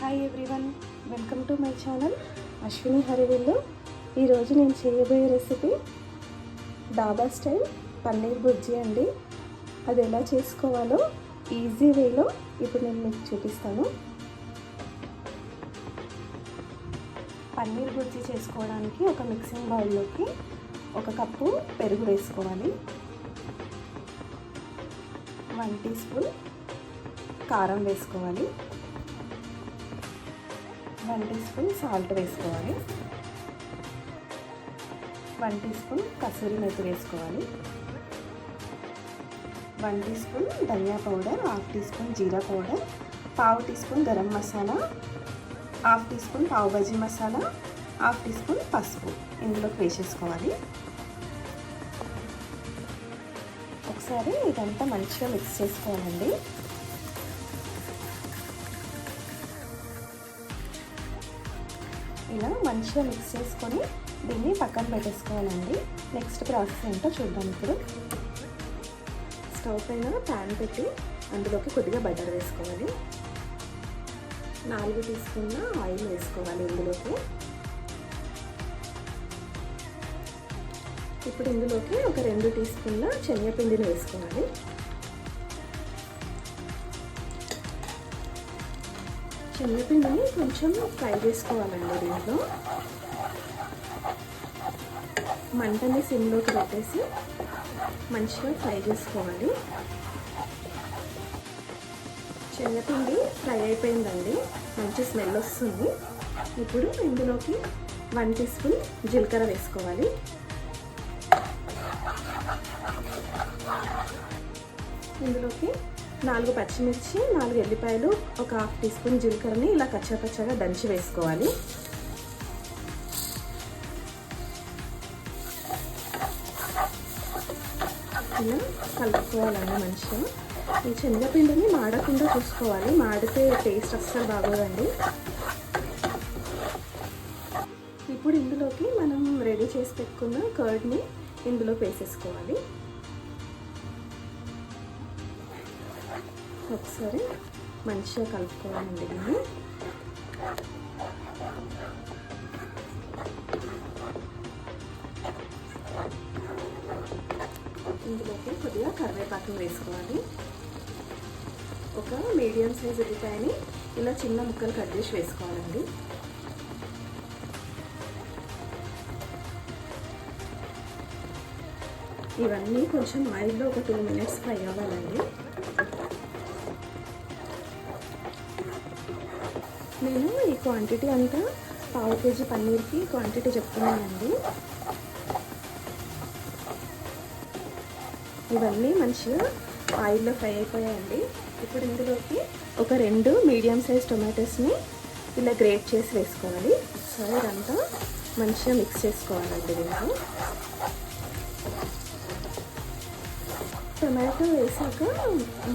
Hi everyone, welcome to my channel Ashwini హరివిల్లు. ఈరోజు నేను చేయబోయే రెసిపీ డాబా స్టైల్ పన్నీర్ బుర్జీ అండి. అది ఎలా చేసుకోవాలో ఈజీ వేలో ఇప్పుడు నేను మీకు చూపిస్తాను. పన్నీర్ బుర్జీ చేసుకోవడానికి ఒక మిక్సింగ్ బౌల్లోకి 1 కప్పు పెరుగు వేసుకోవాలి, 1 టీ స్పూన్ కారం వేసుకోవాలి, 1 టీ స్పూన్ సాల్ట్ వేసుకోవాలి, 1 టీ స్పూన్ కసూరి మేతి వేసుకోవాలి, 1 teaspoon dhania powder, 1/2 teaspoon jeera powder, 1/2 teaspoon garam masala, 1/2 teaspoon pav bhaji masala, 1/2 tea spoon పసుపు ఇందులోకి వేసేసుకోవాలి. ఒకసారి ఇదంతా మంచిగా మిక్స్ చేసుకోవాలండి. ఇలా మంచిగా మిక్స్ చేసుకొని దీన్ని పక్కన పెట్టేసుకోవాలండి. నెక్స్ట్ ప్రాసెస్ ఏంటో చూద్దాం. ఇప్పుడు స్టవ్ పైన ప్యాన్ పెట్టి అందులోకి కొద్దిగా బటర్ వేసుకోవాలి, 4 టీ స్పూన్ల ఆయిల్ వేసుకోవాలి ఇందులోకి. ఇప్పుడు ఇందులోకి ఒక 2 టీ స్పూన్ల శనగపిండిని వేసుకోవాలి. శనగపిండిని కొంచెం ఫ్రై చేసుకోవాలండి. దీంట్లో మంటని సిమ్లోకి పెట్టేసి మంచిగా ఫ్రై చేసుకోవాలి. శనగపిండి ఫ్రై అయిపోయిందండి, మంచి స్మెల్ వస్తుంది. ఇప్పుడు ఇందులోకి 1 టీ స్పూన్ జీలకర్ర వేసుకోవాలి, ఇందులోకి 4 పచ్చిమిర్చి, 4 ఎల్లిపాయలు, ఒక 1/2 టీ స్పూన్ జీలకర్రని ఇలా కచ్చాపచ్చాగా దంచి వేసుకోవాలి. ఇలా కలుపుకోవాలండి మంచిగా. ఈ శనగపిండిని మాడకుండా చూసుకోవాలి, మాడితే టేస్ట్ అస్సలు బాగోదండి. ఇప్పుడు ఇందులోకి మనం రెడీ చేసి పెట్టుకున్న కర్డ్ని ఇందులో వేసేసుకోవాలి. ఒకసారి మంచిగా కలుపుకోవాలండి దీన్ని. ఇందులోకి కొద్దిగా కరివేపాకుని వేసుకోవాలి. ఒక మీడియం సైజ్ ఉల్లిపాయని ఇలా చిన్న ముక్కలు కట్ చేసి వేసుకోవాలండి. ఇవన్నీ కొంచెం ఆయిల్లో ఒక 2 మినిట్స్ ఫ్రై అవ్వాలండి. నేను ఈ క్వాంటిటీ అంతా పావు కేజీ పన్నీర్కి క్వాంటిటీ చెప్తున్నానండి. ఇవన్నీ మంచిగా ఆయిల్లో ఫ్రై అయిపోయాయండి. ఇప్పుడు ఇందులోకి ఒక 2 మీడియం సైజ్ టొమాటోస్ని ఇలా గ్రేట్ చేసి వేసుకోవాలి. ఒకసారి ఇదంతా మంచిగా మిక్స్ చేసుకోవాలండి. దీంట్లో టొమాటో వేసాక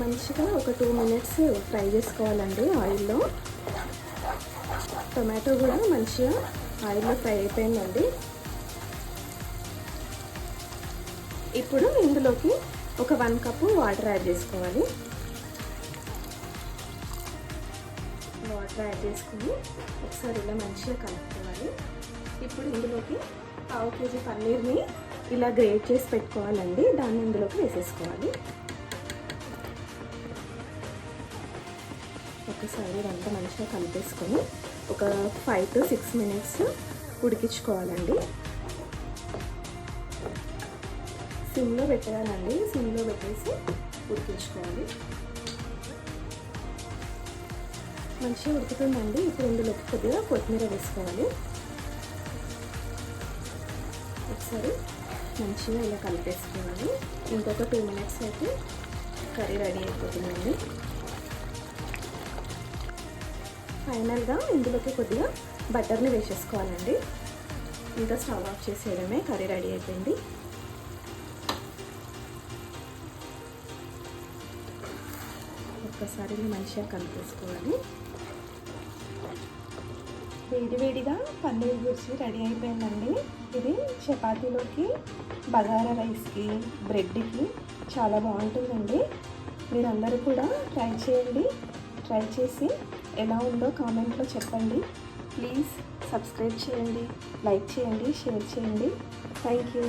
మంచిగా ఒక 2 మినిట్స్ ఫ్రై చేసుకోవాలండి ఆయిల్లో. టొమాటో కూడా మంచిగా ఆయిల్లో ఫ్రై అయిపోయిందండి. ఇప్పుడు ఇందులోకి ఒక 1 కప్పు వాటర్ యాడ్ చేసుకోవాలి. వాటర్ యాడ్ చేసుకుని ఒకసారి ఇలా మంచిగా కలుపుకోవాలి. ఇప్పుడు ఇందులోకి పావు కేజీ పన్నీర్ని ఇలా గ్రేట్ చేసి పెట్టుకోవాలండి, దాన్ని ఇందులోకి వేసేసుకోవాలి. ఒకసారి ఇదంతా మంచిగా కలిపేసుకొని ఒక 5 to 6 మినిట్స్ ఉడికించుకోవాలండి. సిమ్లో పెట్టాలండి, సిమ్లో పెట్టేసి ఉడికించుకోవాలి. మంచిగా ఉడుకుతుందండి. ఇప్పుడు ఇందులోకి కొద్దిగా కొత్తిమీర వేసుకోవాలి. ఒకసారి మంచిగా ఇలా కలిపేసుకోవాలి. ఇంకొక 2 మినిట్స్ అయితే కర్రీ రెడీ అయిపోతుందండి. ఫైనల్గా ఇందులోకి కొద్దిగా బటర్ని వేసేసుకోవాలండి. ఇంకా స్టవ్ ఆఫ్ చేసేయడమే, కర్రీ రెడీ అయిపోయింది. ఒక్కసారి మంచిగా కలిపేసుకోవాలి. వేడివేడిగా పన్నీర్ బుర్జీ రెడీ అయిపోయిందండి. ఇది చపాతీలోకి, బగారా రైస్కి, బ్రెడ్కి చాలా బాగుంటుందండి. మీరందరూ కూడా ట్రై చేయండి. ట్రై చేసి ఎలా ఉందో కామెంట్లో చెప్పండి. ప్లీజ్ సబ్స్క్రైబ్ చేయండి, లైక్ చేయండి, షేర్ చేయండి. Thank you.